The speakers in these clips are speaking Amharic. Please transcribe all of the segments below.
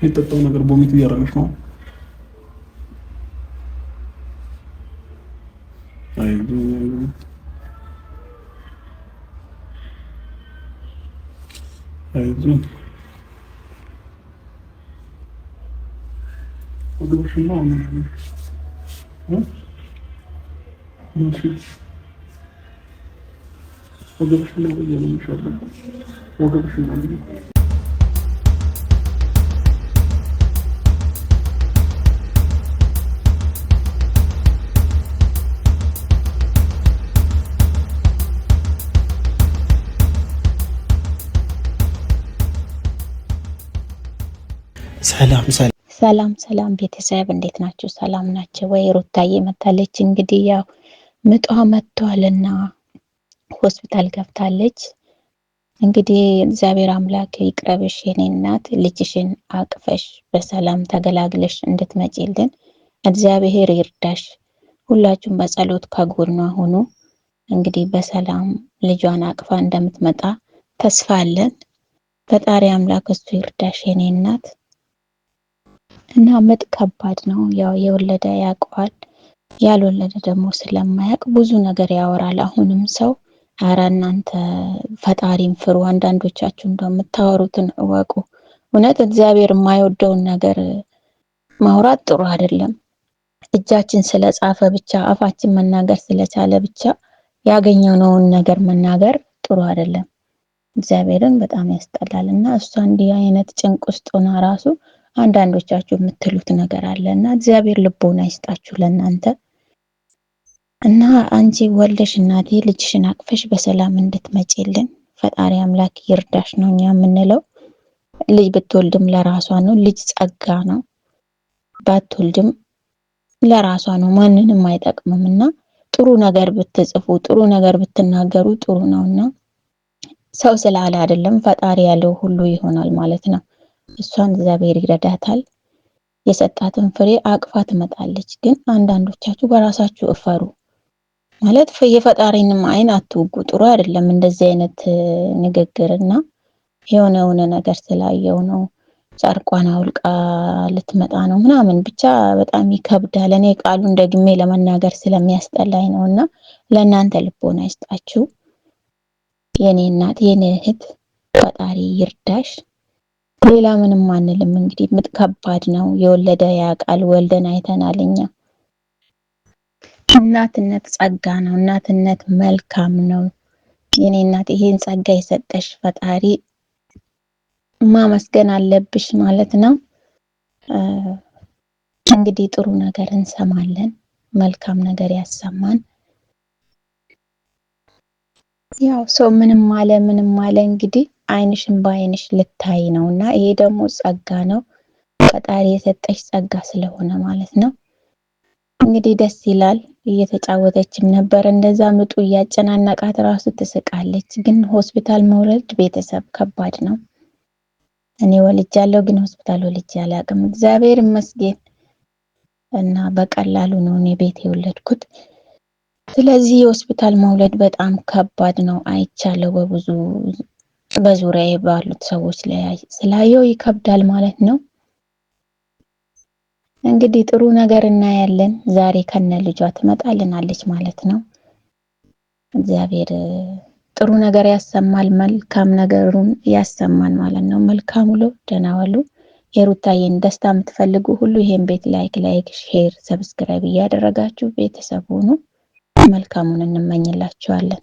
የጠጣው ነገር ቦሚት እያደረገች ነው። አይዞህ ወገብሽን ነው ወገብሽን ነው የሚሻለው ወገብሽን ነው። ሰላም ቤተሰብ እንዴት ናችሁ? ሰላም ናቸው ወይ? ሩታዬ መታለች። እንግዲህ ያው ምጧ መጥቷልና ሆስፒታል ገብታለች። እንግዲህ እግዚአብሔር አምላክ ይቅረብሽ የኔ እናት፣ ልጅሽን አቅፈሽ በሰላም ተገላግለሽ እንድትመጪልን እግዚአብሔር ይርዳሽ። ሁላችሁም በጸሎት ከጎኗ ሁኑ። እንግዲህ በሰላም ልጇን አቅፋ እንደምትመጣ ተስፋ አለን። ፈጣሪ አምላክ እሱ ይርዳሽ የኔ እናት። እና ምጥ ከባድ ነው። ያው የወለደ ያውቀዋል፣ ያልወለደ ደግሞ ስለማያውቅ ብዙ ነገር ያወራል። አሁንም ሰው ኧረ እናንተ ፈጣሪን ፍሩ። አንዳንዶቻችሁ እንደምታወሩትን እወቁ። እውነት እግዚአብሔር የማይወደውን ነገር ማውራት ጥሩ አይደለም። እጃችን ስለጻፈ ብቻ አፋችን መናገር ስለቻለ ብቻ ያገኘነውን ነገር መናገር ጥሩ አይደለም። እግዚአብሔርን በጣም ያስጠላል። እና እሷ እንዲህ አይነት ጭንቅ ውስጥ ሆና ራሱ አንዳንዶቻችሁ የምትሉት ነገር አለና እግዚአብሔር ልቦና ይስጣችሁ ለእናንተ። እና አንቺ ወልደሽ እናቴ ልጅሽን አቅፈሽ በሰላም እንድትመጪልን ፈጣሪ አምላክ ይርዳሽ ነው እኛ የምንለው። ልጅ ብትወልድም ለራሷ ነው። ልጅ ጸጋ ነው። ባትወልድም ለራሷ ነው። ማንንም አይጠቅምምና ጥሩ ነገር ብትጽፉ፣ ጥሩ ነገር ብትናገሩ ጥሩ ነውና ሰው ስላለ አይደለም ፈጣሪ ያለው ሁሉ ይሆናል ማለት ነው። እሷን እግዚአብሔር ይረዳታል። የሰጣትን ፍሬ አቅፋ ትመጣለች። ግን አንዳንዶቻችሁ በራሳችሁ እፈሩ ማለት የፈጣሪንም አይን አትውጉ። ጥሩ አይደለም እንደዚህ አይነት ንግግርና የሆነ ነገር ስላየው ነው ጨርቋን አውልቃ ልትመጣ ነው ምናምን ብቻ በጣም ይከብዳል። እኔ ቃሉን ደግሜ ለመናገር ስለሚያስጠላኝ ነውና ለእናንተ ልቦና ይስጣችሁ የኔ እናት የኔ እህት፣ ፈጣሪ ይርዳሽ። ሌላ ምንም አንልም። እንግዲህ ምጥ ከባድ ነው። የወለደ ያውቃል፣ ወልደን አይተናል እኛ። እናትነት ጸጋ ነው። እናትነት መልካም ነው። የኔ እናት ይሄን ጸጋ የሰጠሽ ፈጣሪ ማመስገን አለብሽ ማለት ነው። እንግዲህ ጥሩ ነገር እንሰማለን። መልካም ነገር ያሰማን። ያው ሰው ምንም አለ እንግዲህ አይንሽን በአይንሽ ልታይ ነውና ይሄ ደግሞ ጸጋ ነው። ፈጣሪ የሰጠሽ ጸጋ ስለሆነ ማለት ነው። እንግዲህ ደስ ይላል። እየተጫወተችም ነበር። እንደዛ ምጡ እያጨናነቃት ራሱ ትስቃለች። ግን ሆስፒታል መውለድ ቤተሰብ ከባድ ነው። እኔ ወልጃለሁ፣ ግን ሆስፒታል ወልጄ አላውቅም። እግዚአብሔር ይመስገን እና በቀላሉ ነው እኔ ቤት የወለድኩት። ስለዚህ የሆስፒታል መውለድ በጣም ከባድ ነው። አይቻለሁ በብዙ በዙሪያዬ ባሉት ሰዎች ላይ ስላየው ይከብዳል ማለት ነው። እንግዲህ ጥሩ ነገር እናያለን። ዛሬ ከነ ልጇ ትመጣልናለች ማለት ነው። እግዚአብሔር ጥሩ ነገር ያሰማል፣ መልካም ነገሩን ያሰማን ማለት ነው። መልካም ውሎ፣ ደህና ዋሉ። የሩታዬን ደስታ የምትፈልጉ ሁሉ ይሄን ቤት ላይክ፣ ሼር፣ ሰብስክራይብ እያደረጋችሁ ቤተሰብ ሁኑ። መልካሙን እንመኝላችኋለን።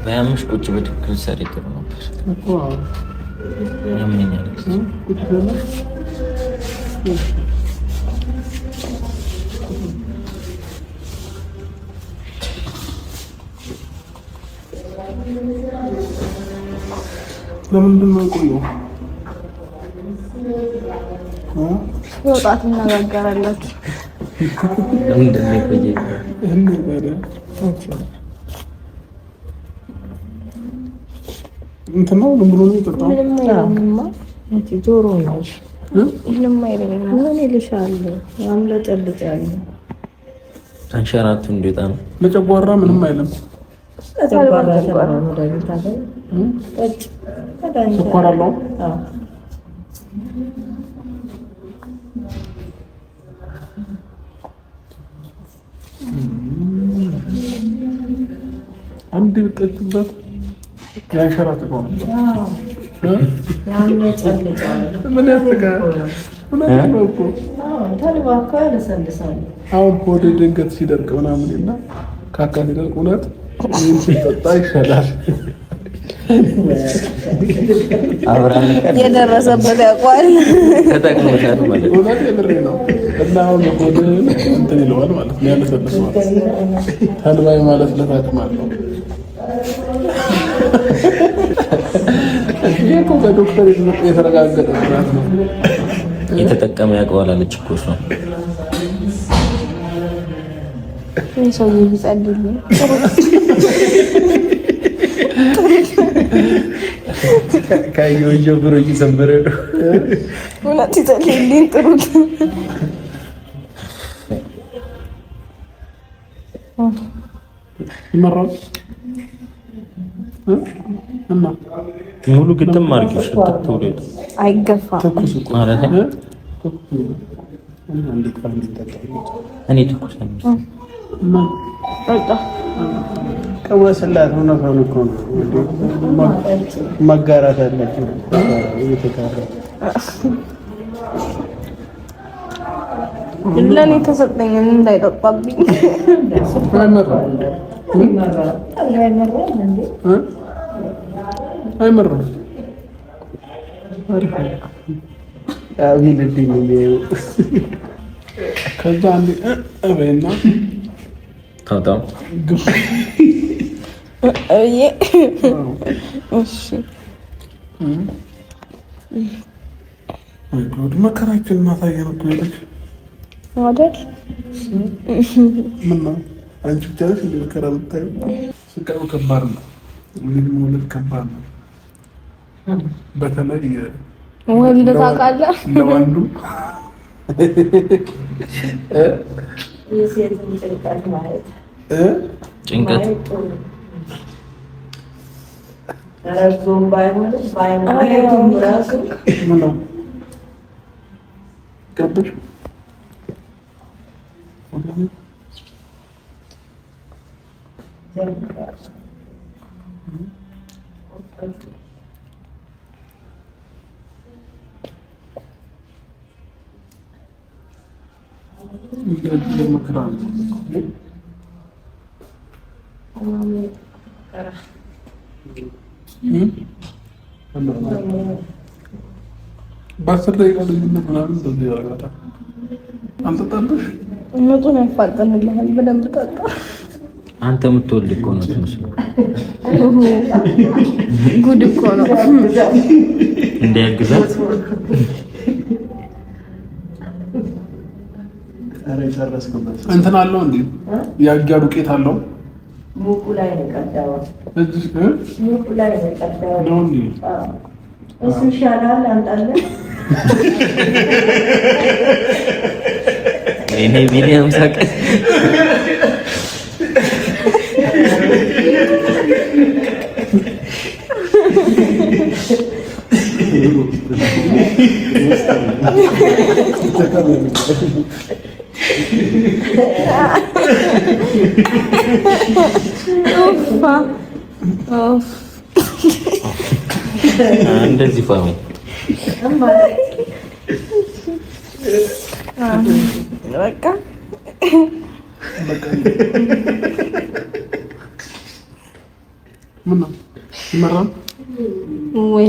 በያምሽ ቁጭ በትክክል ሰሪ ጥሩ ነበር እኮ ያመኛል። ለምንድን ነው የቆየው? ወጣት እናጋገራላችሁ። ለምንድን ነው የቆየው? እንትን ነው ዝም ብሎ ነው የጠጣው። ጆሮ ነው ምንም አይደለም። ምን ይልሻል? ያምለጨልጫል። አንሸራቱ እንዴት ነው? ለጨጓራ ምንም አይልም። ስኳር አለው። አንድ ብትጠጪበት ያንሸራትተዋል። ምን ያስቃል? ነው እኮ አሁን ሆዴ ድንገት ሲደርቅ ምናምን እና ካካ ሲደርቅ እውነት ይህን ሲጠጣ ይሻላል። የደረሰበት ያውቀዋል። ተጠቅሞሻል ማለት ነው። እውነት የምሬ ነው። እና አሁን ሆድህን እንትን ይለዋል ማለት ነው፣ ያለሰልሰዋል። ተልባይ ማለት ለታቅማል ነው እኮ በዶክተር የተረጋገጠ ጥናት ነው። የተጠቀመ ያውቀዋል አለች እኮ እሷ። ሰውዬ ይጸልይልኝ ካየሁ ጀምሮ እየሰበረ ነው። እውነት ይጸልይልኝ ጥሩ ይመራል እና ሙሉ ግጥም አድርጊው ሸተት ወደ አይገፋም ትኩስ እኮ ማለት ነው። እኔ ትኩስ ነው ቀወስላት ነው ነው እኮ ነው መጋራት አለችው እየተጋራ ለኔ ተሰጠኝ እንዳይጠጣብኝ አይመረም። አቢል ዲን ነው ከዛ አንዴ እበይና ታውታው እሺ ወደ መከራችን ማሳየት ነው ትላለች አይደል? ምን ነው አንቺ ብቻ ነሽ እንደ መከራ የምታየው? ስቃዩ ከባድ ነው። ልጅ መውለድ ከባድ ነው። በተለይ ወንድ ታውቃለህ ለወንዱ የሴትን ጭንቀት ማለት ጭንቀት ረዞም ባይሆንም ባይሆንም ራሱ ምን ነው ገባሽ? በአስር ደቂቃ ልዩነት ምናምን እንደዚህ ያደርጋታል። አንጠጣብሽ እነቱን ያፋጠንልሃል። በደንብ ጠጣ። አንተ የምትወልድ እኮ ነው ትመስለው። ጉድ እኮ ነው እንዲያግዛት እንትን አለው እንዴ? ያጊያ ዱቄት አለው። ሙቁ ላይ ነው ቀዳው። ሙቁ ላይ ነው ቀዳው ነው እንዴ? እሱ ይሻላል። አንጣለን እኔ ቢሊየም ሳቀ እንደዚህ ፋሚ በቃ ምን ነው ይመራል ወይ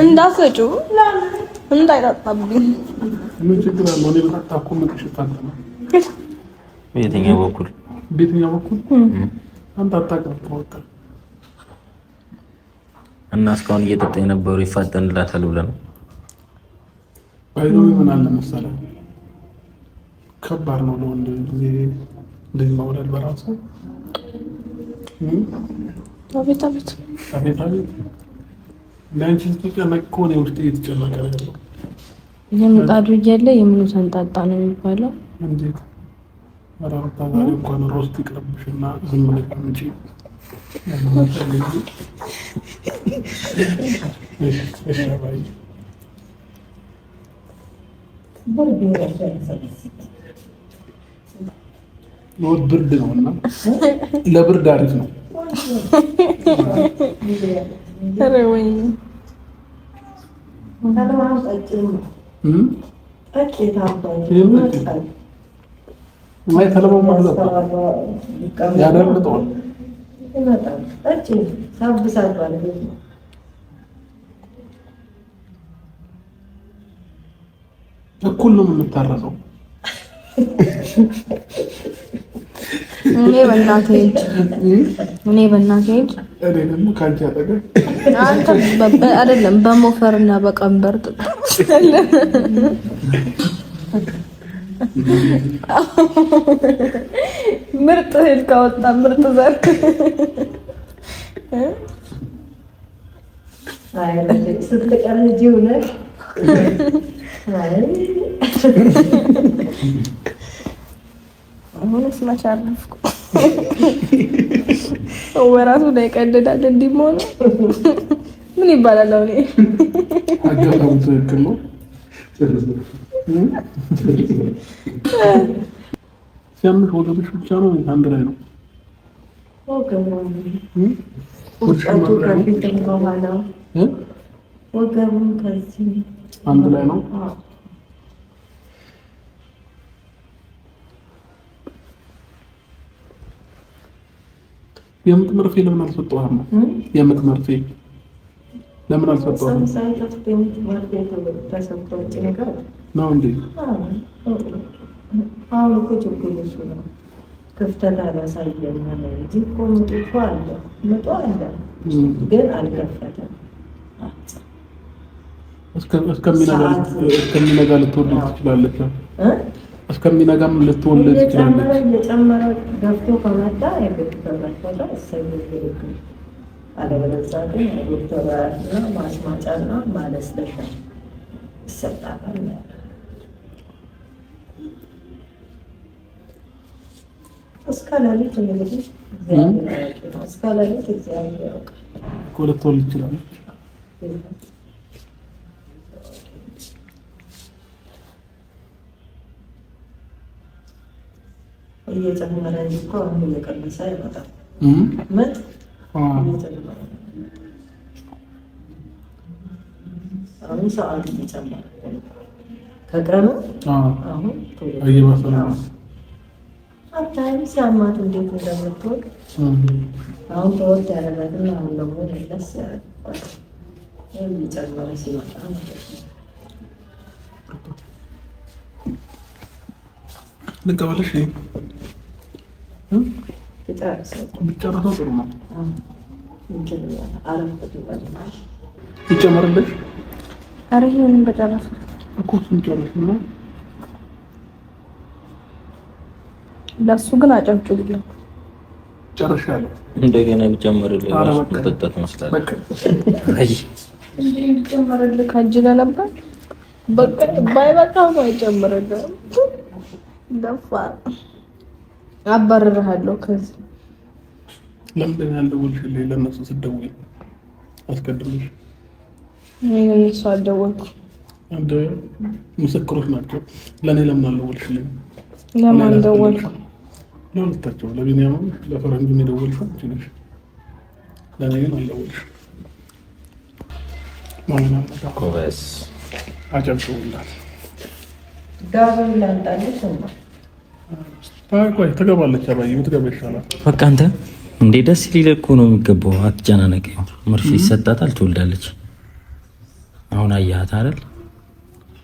እንዳሰጩ እንዳይጠጣብኝ ምን ችግር አለው? እኔ በጣም ታኮመጥሽ ታንተና በየትኛው በኩል አንተ አታውቅም። በቃ እና እስካሁን እየጠጣ የነበሩ ይፋጠንላታል ብለህ ነው? ባይዶ ምን አለ መሰለህ ከባድ ነው ለወንድ እንደዚህ መውለድ በራሱ አቤት ለአንቺ ስትጨነቅ እኮ እኔ ውስጤ እየተጨነቀ ነው ያለው። የምጣዱ እያለ የምኑ ሰንጣጣ ነው የሚባለው። እንዴት አራውታ ዛሬ እንኳን ሮስት ይቅርብሽና ዝም ብለሽ እንጂ እሺ ባይ ብርድ ነው እና ለብርድ አሪፍ ነው። ማይ ተለበው ማለት ያደርግጠዋል። እኩል ነው የምንታረሰው። እኔ በእናቴ እኔ ደግሞ ካንቺ አጠገብ አንተ አይደለም በሞፈርና በቀንበር ምርጥ እህል ካወጣ ምርጥ ዘር አሁንስ መች አረፍኩ። ሰው በራሱ ላይ ቀልዳል። እንዲህ ሆነ ምን ይባላል? አሁን አጋጣሚ ትክክል ነው። ሲያምሽ ወገብሽ ብቻ ነው አንድ ላይ ነው? አንድ ላይ ነው። የምጥ መርፌ ለምን አልሰጠውም? የምጥ መርፌ ለምን አልሰጠውም? ነው እንዴ? አሁን እኮ ችግሩ እሱ ነው። ክፍተት አላሳየም እንጂ እኮ ምጡ አለ ግን አልከፈተም። እስከሚነጋ ልትወልድ ትችላለች። እስከሚነጋም ልትወልድ ትችላለች። እየጨመረ ገብቶ ከመጣ የግብተመጣ እሰይልክ አለበለዚያ ግን ዶክተርና ማስማጫና ማለስለሻ ይሰጣል። እስከ ሌሊት እንግዲህ እስከ ሌሊት እግዚአብሔር ያውቃል እኮ ልትወልድ ትችላለች። እየጨመረ እኮ አሁን እየቀነሰ አይመጣም። ምጥ አሁን ሰዓት እየጨመረ ከቀኑ አሁን እየባሰ ነው። አታይም ሲያማት እንዴት እንደምትወድ አሁን ተወድ ያደረጋትና አሁን ደግሞ መለስ ያደርጋል። እየጨመረ ሲመጣ ልቀበልሽ ብጨረሰው ጥሩ ነው። ይጨመርልሽ። ኧረ ይሄንን በጨረሰ እኮ እሱን ጨረስና ለእሱ ግን አጨብጭብልኝ። ጨርሻለሁ። እንደገና ቢጨመርልህ መጠጣት መስላለህ። ጨመረልህ ካጅለ ነበር በቃ ባይበቃው ነው አይጨምርልህ። ደፋ አባርርሃለሁ። ከዚህ ለምንድን ነው ያልደወልሽልኝ? ለእነሱ ስትደውይ አስቀድመሽ እኔ ለእነሱ አልደወልኩም። አንድ ምስክሮች ናቸው። ለእኔ ለምን አልደወልሽልኝም? ለማን ደወልኩ? ለሁለታቸው፣ ለቢኒያም ለፈረንጁም የደወልሽው አንቺ ነሽ። ለእኔ ግን አልደወልሽም። ጎበዝ አጨብጭቡላት። ጋብን ላምጣልሽ ነው። ቆይ ትገባለች። አባዬ ብትገባ ይሻላል። በቃ አንተ እንዴ ደስ ሊልህ እኮ ነው የሚገባው። አትጨናነቅ። መርፌ ይሰጣታል፣ ትወልዳለች። አሁን አያት አይደል?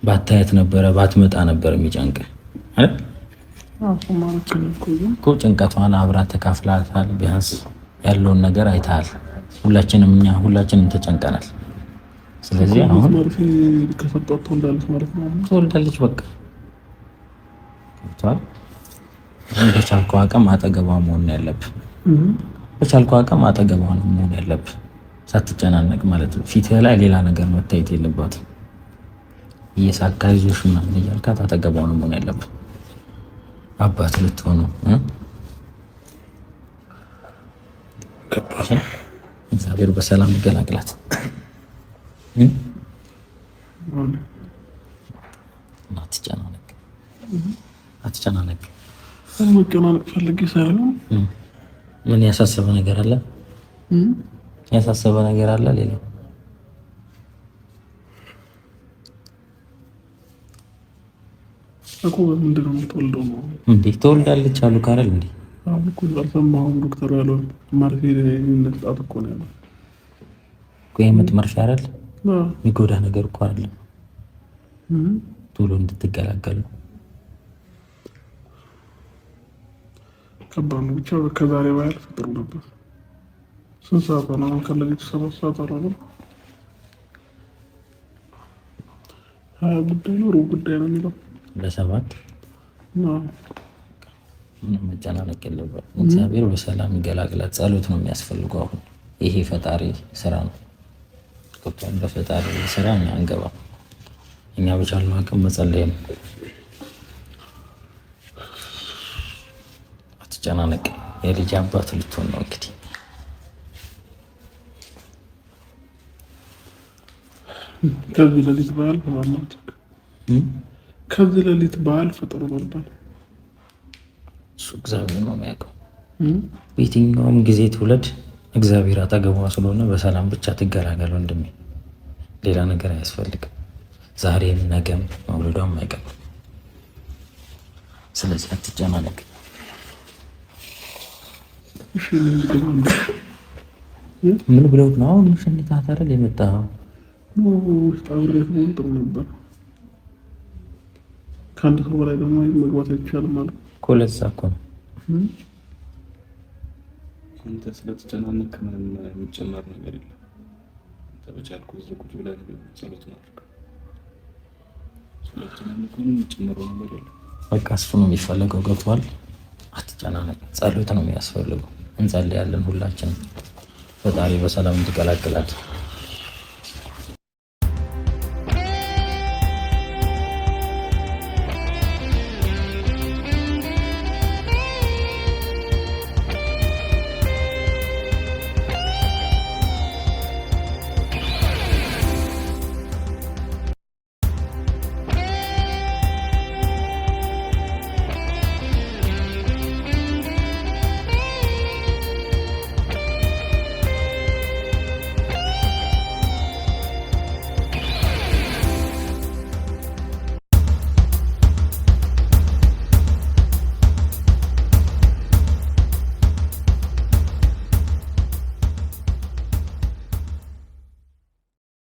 ባታያት ነበረ ባትመጣ ነበር የሚጨንቅ አይደል? እኮ ጭንቀቷን አብራት ተካፍላታል። ቢያንስ ያለውን ነገር አይተሃል። ሁላችንም ተጨንቀናል። ስለዚህ አሁን መርፌ ከሰጣት ትወልዳለች ማለት ነው። ትወልዳለች በቃ ገብቶሃል? በቻልከው አቅም አጠገቧ መሆን ያለብህ። በቻልከው አቅም አጠገቧ መሆን ያለብህ ሳትጨናነቅ ማለት ነው። ፊትህ ላይ ሌላ ነገር መታየት የለባትም። እየሳካ ይዞሽ ምናምን እያልካት አጠገቧ መሆን ያለብህ። አባት ልትሆኑ እግዚአብሔር በሰላም ይገላግላት። አትጨናነቅ። መጨናነቅ ፈልጌ ሳይሆን ምን ያሳሰበ ነገር አለ? ያሳሰበ ነገር አለ? ሌላ እኮ ምንድን ነው የምትወልደው ነው እንዴ? ትወልዳለች አሉ ካረል እንዴ? አሁን እኮ አልሰማሁም። ዶክተር ያለው መርፌ ነስጣት እኮ ነው ያለው። የምጥ መርፌ አይደል? የሚጎዳ ነገር እኮ አለ። ቶሎ እንድትገላገሉ ከባድ ነው። ብቻ ከዛሬ ባያልፍ ጥሩ ነበር። ስንት ሰዓት ነው? ከሌሊቱ 7 ሰዓት አልሆነም። 20 ጉዳይ ነው፣ ሩብ ጉዳይ ነው የሚለው ለ7 ምንም መጨናነቅ የለበትም። እግዚአብሔር በሰላም ይገላግላት። ጸሎት ነው የሚያስፈልገው። አሁን ይሄ ፈጣሪ ስራ ነው። በፈጣሪ ስራ እኛ አንገባ። እኛ በቻልነው አቅም መጸለይ ነው። አትጨናነቅ። የልጅ አባት ልትሆን ነው እንግዲህ። ከዚህ ሌሊት በዓል በማለት ከዚህ ሌሊት በዓል ፍጥሩ ነበር። እሱ እግዚአብሔር ነው የሚያውቀው። በየትኛውም ጊዜ ትውለድ እግዚአብሔር አጠገቧ ስለሆነ በሰላም ብቻ ትገላገል ወንድሜ። ሌላ ነገር አያስፈልግም። ዛሬም ነገም መውለዷም አይቀርም። ስለዚህ አትጨናነቅ። ምን ብለውት ነው አሁን ሸኝታት አይደል የመጣኸው? ውስጥ አብሬት መሆን ጥሩ ነበር። ከአንድ ሰው በላይ ደግሞ መግባት አይቻልም ማለት እኮ። ለዛ እኮ ነው አንተ ስለተጨናነቅ ምንም የሚጨመር ነገር የለም። አንተ በቻልኩ እዚህ ቁጭ ብለህ ጸሎት ማድረግ። ስለተጨናነቅ ምንም የሚጨመረው ነገር የለም። በቃ እሱ ነው የሚፈለገው። ገብቶሃል? አትጨናነቅ። ጸሎት ነው የሚያስፈልገው። እንጸልያለን ሁላችንም ፈጣሪ በሰላም እንዲቀላቅላት።